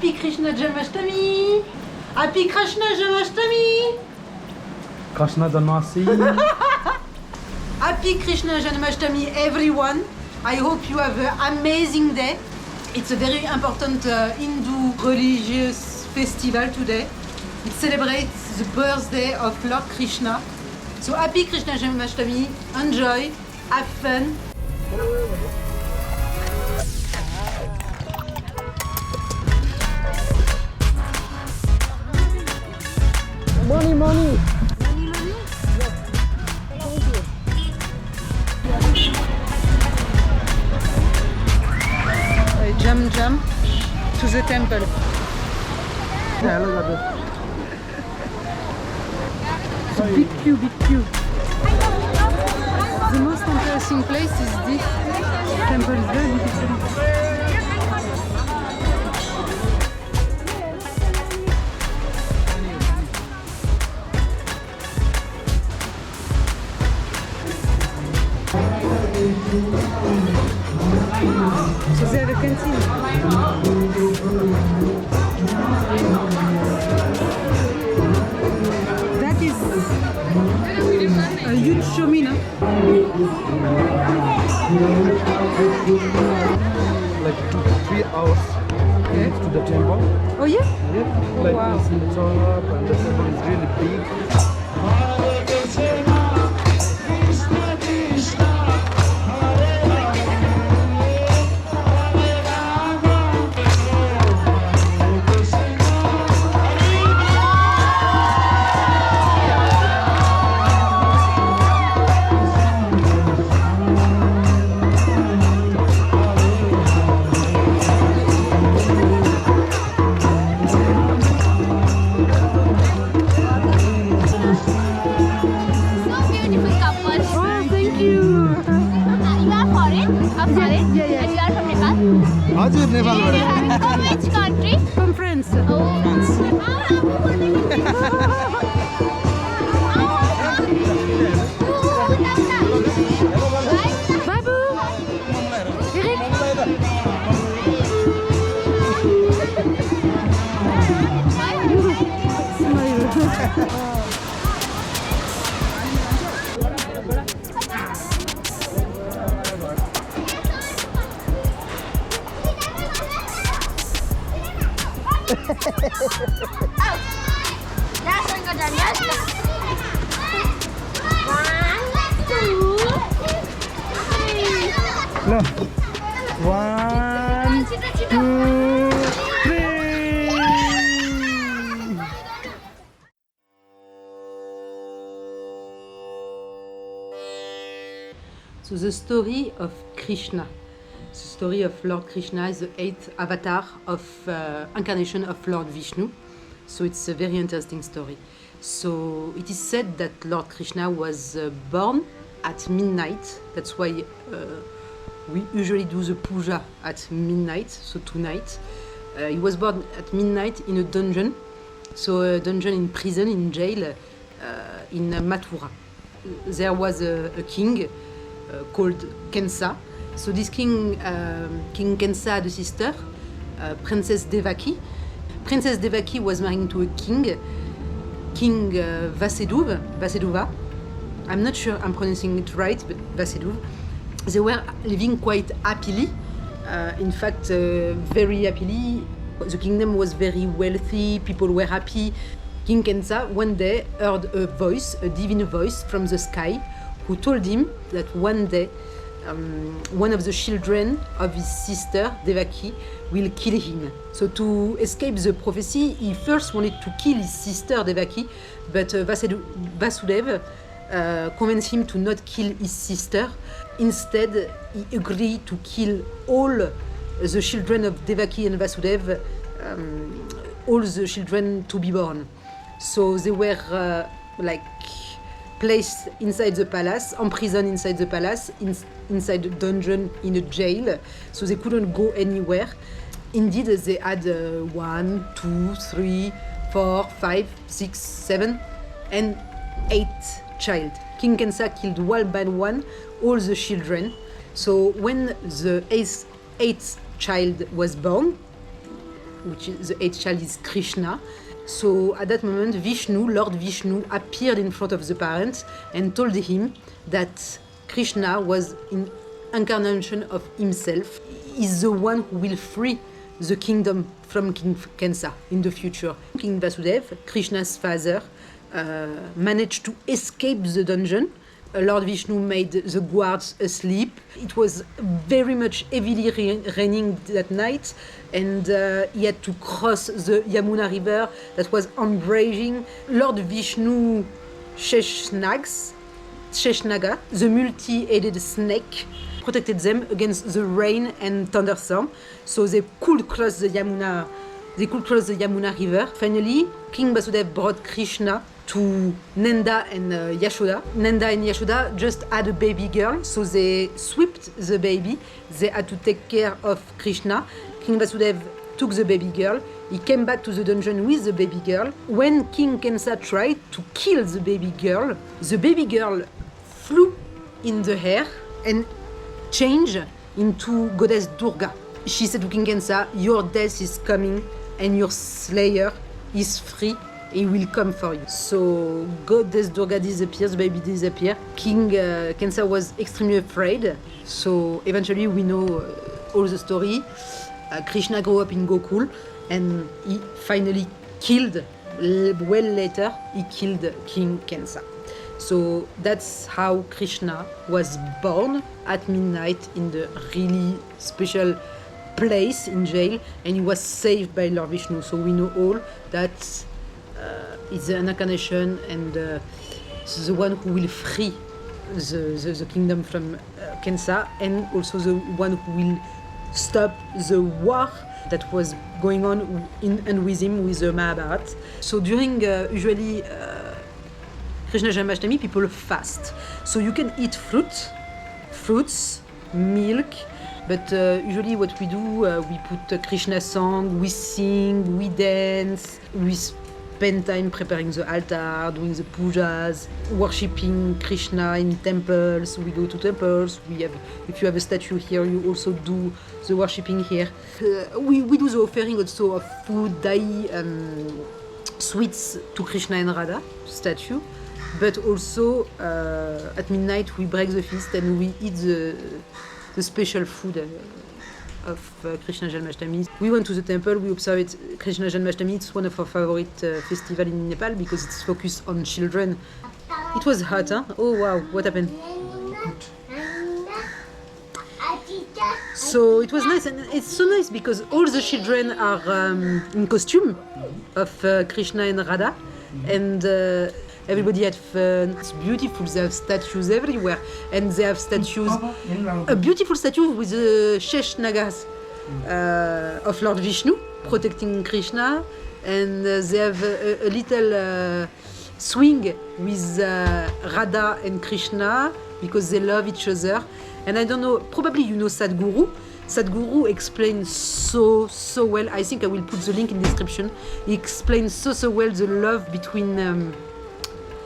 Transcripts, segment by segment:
Happy Krishna Janmashtami! Happy Krishna Janmashtami! Krishna Janmasi. Happy Krishna Janmashtami, everyone! I hope you have an amazing day. It's a very important Hindu religious festival today. It celebrates the birthday of Lord Krishna. So happy Krishna Janmashtami, enjoy, have fun. Money. Jump to the temple. Yeah, look at this. Big queue. The most interesting place is this temple. Is very beautiful. So they have a canteen. That is a huge shomi, no? Like 2-3 hours to the temple. Oh yeah? Yeah, like Wow. this in up and the temple is really big. हजुर नेपालबाट From which country? From France. Babu! Eric! Last one, go down. Yes. 1, 2, 3. No. 1, 2, 3. So the story of Krishna. The story of Lord Krishna is the 8th avatar of incarnation of Lord Vishnu. So it's a very interesting story. So it is said that Lord Krishna was born at midnight. That's why we usually do the puja at midnight, so tonight. He was born at midnight in a dungeon. So a dungeon in prison, in jail, in Mathura. There was a king called Kansa. So this king, King Kansa had a sister, Princess Devaki. Princess Devaki was married to a king, King Vasudev. I'm not sure I'm pronouncing it right, but Vasudev. They were living quite happily. In fact, very happily. The kingdom was very wealthy, people were happy. King Kansa one day heard a voice, a divine voice from the sky, who told him that one day one of the children of his sister, Devaki, will kill him. So to escape the prophecy, he first wanted to kill his sister, Devaki, but Vasudev convinced him to not kill his sister. Instead, he agreed to kill all the children of Devaki and Vasudev, all the children to be born. So they were placed inside the palace, imprisoned inside the palace, inside the dungeon, in a jail, so they couldn't go anywhere. Indeed, they had 1, 2, 3, 4, 5, 6, 7, and 8 child. King Kansa killed one by one all the children. So when the eighth child was born, which is the eighth child is Krishna. So at that moment, Vishnu, Lord Vishnu, appeared in front of the parents and told him that Krishna was an incarnation of himself. He's the one who will free the kingdom from King Kansa in the future. King Vasudeva, Krishna's father, managed to escape the dungeon. Lord Vishnu made the guards asleep. It was very much heavily raining that night, and he had to cross the Yamuna river that was unbridging. Lord Vishnu Sheshnaga, the multi-headed snake, protected them against the rain and thunderstorm, so they could cross the Yamuna. They could cross the Yamuna river. Finally, King Vasudeva brought Krishna to Nanda and Yashoda. Nanda and Yashoda just had a baby girl, so they swept the baby. They had to take care of Krishna. King Vasudeva took the baby girl. He came back to the dungeon with the baby girl. When King Kansa tried to kill the baby girl flew in the air and changed into goddess Durga. She said to King Kansa, "Your death is coming and your slayer is free. He will come for you." So goddess Durga disappears, the baby disappears. King Kansa was extremely afraid. So eventually we know all the story. Krishna grew up in Gokul and he finally killed, well later, he killed King Kansa. So that's how Krishna was born at midnight in the really special place in jail, and he was saved by Lord Vishnu. So we know all that it's an incarnation and the one who will free the kingdom from Kansa, and also the one who will stop the war that was going on in and with him with the Mahabharata. So during usually Krishna Janmashtami, people fast. So you can eat fruits, milk, but usually what we do, we put a Krishna song, we sing, we dance, we spend time preparing the altar, doing the pujas, worshipping Krishna in temples. We go to temples. If you have a statue here, you also do the worshipping here. We do the offering also of food, dai, sweets to Krishna and Radha statue. But also at midnight we break the feast and we eat the special food of Krishna Janmashtami. We went to the temple, we observed Krishna Janmashtami. It's one of our favorite festivals in Nepal because it's focused on children. It was hot, huh? Oh wow, what happened? So it was nice, and it's so nice because all the children are in costume of Krishna and Radha, and everybody had fun. It's beautiful. They have statues everywhere, and they have statues. A beautiful statue with the Sheshnagas of Lord Vishnu protecting Krishna, and they have a little swing with Radha and Krishna because they love each other. And I don't know, probably you know Sadhguru. Sadhguru explains so well. I think I will put the link in the description. He explains so well the love between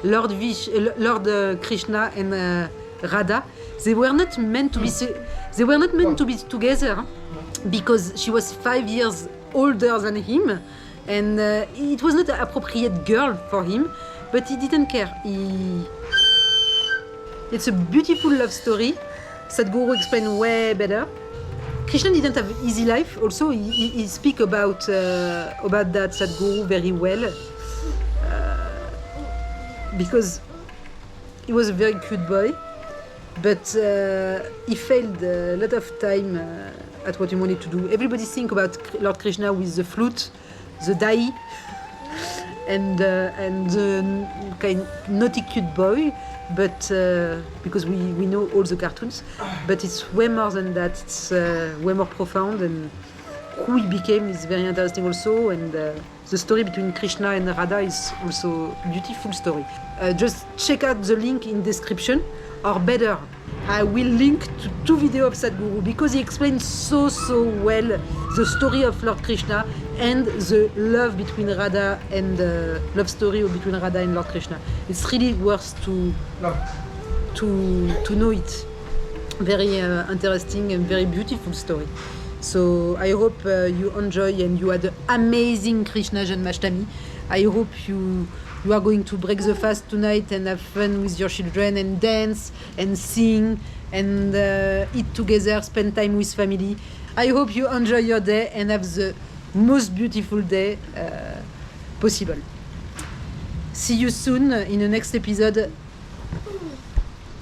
Lord Krishna and Radha. They were not meant to be. They were not meant to be together because she was 5 years older than him, and it was not an appropriate girl for him. But he didn't care. It's a beautiful love story. Sadhguru explained way better. Krishna didn't have an easy life. Also, he speak about that Sadhguru very well. Because he was a very cute boy, but he failed a lot of time at what he wanted to do. Everybody think about Lord Krishna with the flute, the dai, and the kind of naughty cute boy, but because we know all the cartoons, but it's way more than that. It's way more profound, and who he became is very interesting also, and the story between Krishna and Radha is also a beautiful story. Just check out the link in description, or better, I will link to 2 videos of Sadhguru because he explains so well the story of Lord Krishna and the love between Radha and the love story between Radha and Lord Krishna. It's really worth to know it. Very interesting and very beautiful story. So I hope you enjoy and you had an amazing Krishna Janmashtami. I hope you are going to break the fast tonight and have fun with your children and dance and sing and eat together, spend time with family. I hope you enjoy your day and have the most beautiful day possible. See you soon in the next episode